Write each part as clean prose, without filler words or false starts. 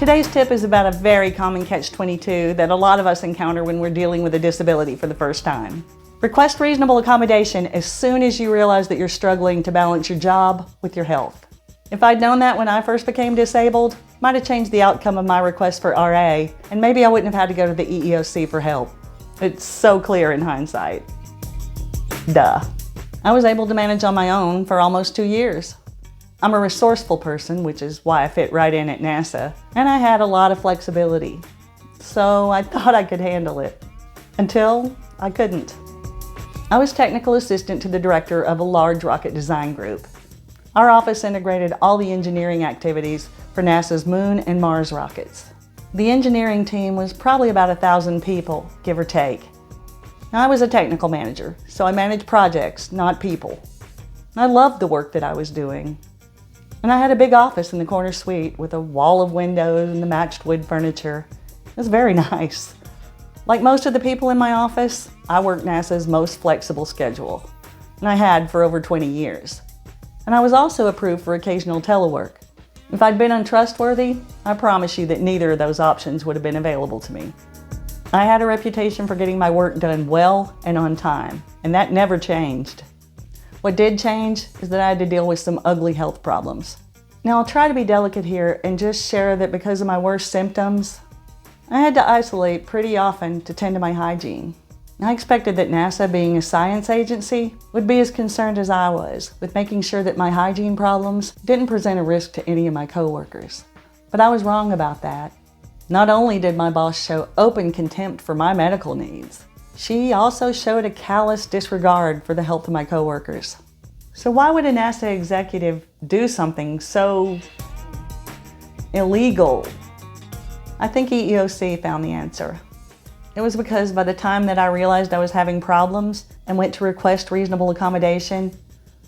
Today's tip is about a very common catch-22 that a lot of us encounter when we're dealing with a disability for the first time. Request reasonable accommodation as soon as you realize that you're struggling to balance your job with your health. If I'd known that when I first became disabled, it might have changed the outcome of my request for RA, and maybe I wouldn't have had to go to the EEOC for help. It's so clear in hindsight. Duh. I was able to manage on my own for almost 2 years. I'm a resourceful person, which is why I fit right in at NASA, and I had a lot of flexibility. So I thought I could handle it. Until I couldn't. I was technical assistant to the director of a large rocket design group. Our office integrated all the engineering activities for NASA's Moon and Mars rockets. The engineering team was probably about 1,000 people, give or take. Now, I was a technical manager, so I managed projects, not people. I loved the work that I was doing. And I had a big office in the corner suite with a wall of windows and the matched wood furniture. It was very nice. Like most of the people in my office, I worked NASA's most flexible schedule, and I had for over 20 years. And I was also approved for occasional telework. If I'd been untrustworthy, I promise you that neither of those options would have been available to me. I had a reputation for getting my work done well and on time, and that never changed. What did change is that I had to deal with some ugly health problems. Now, I'll try to be delicate here and just share that because of my worst symptoms, I had to isolate pretty often to tend to my hygiene. I expected that NASA, being a science agency, would be as concerned as I was with making sure that my hygiene problems didn't present a risk to any of my coworkers. But I was wrong about that. Not only did my boss show open contempt for my medical needs, she also showed a callous disregard for the health of my coworkers. So why would a NASA executive do something so illegal? I think EEOC found the answer. It was because by the time that I realized I was having problems and went to request reasonable accommodation,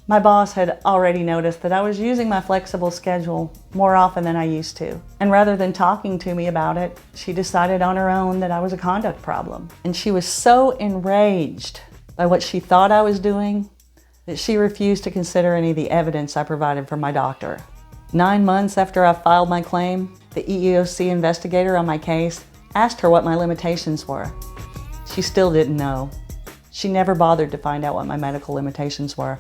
my boss had already noticed that I was using my flexible schedule more often than I used to. And rather than talking to me about it, she decided on her own that I was a conduct problem. And she was so enraged by what she thought I was doing that she refused to consider any of the evidence I provided from my doctor. 9 months after I filed my claim, the EEOC investigator on my case asked her what my limitations were. She still didn't know. She never bothered to find out what my medical limitations were.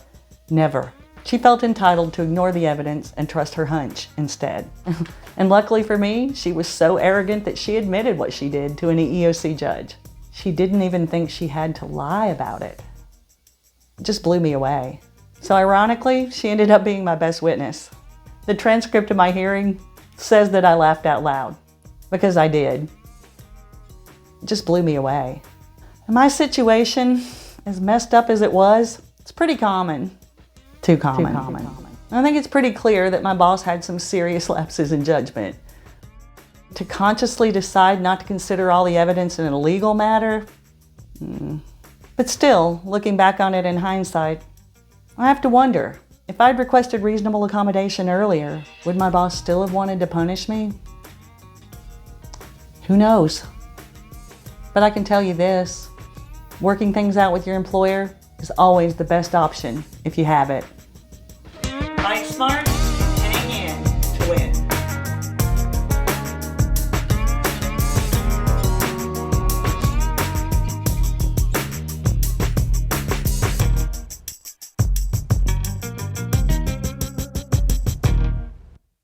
Never. She felt entitled to ignore the evidence and trust her hunch instead. And luckily for me, she was so arrogant that she admitted what she did to an EEOC judge. She didn't even think she had to lie about it. It just blew me away. So ironically, she ended up being my best witness. The transcript of my hearing says that I laughed out loud, because I did. It just blew me away. And my situation, as messed up as it was, it's pretty common. Too common. I think it's pretty clear that my boss had some serious lapses in judgment. To consciously decide not to consider all the evidence in a legal matter? But still, looking back on it in hindsight, I have to wonder, if I'd requested reasonable accommodation earlier, would my boss still have wanted to punish me? Who knows? But I can tell you this, working things out with your employer is always the best option if you have it. Fight smart,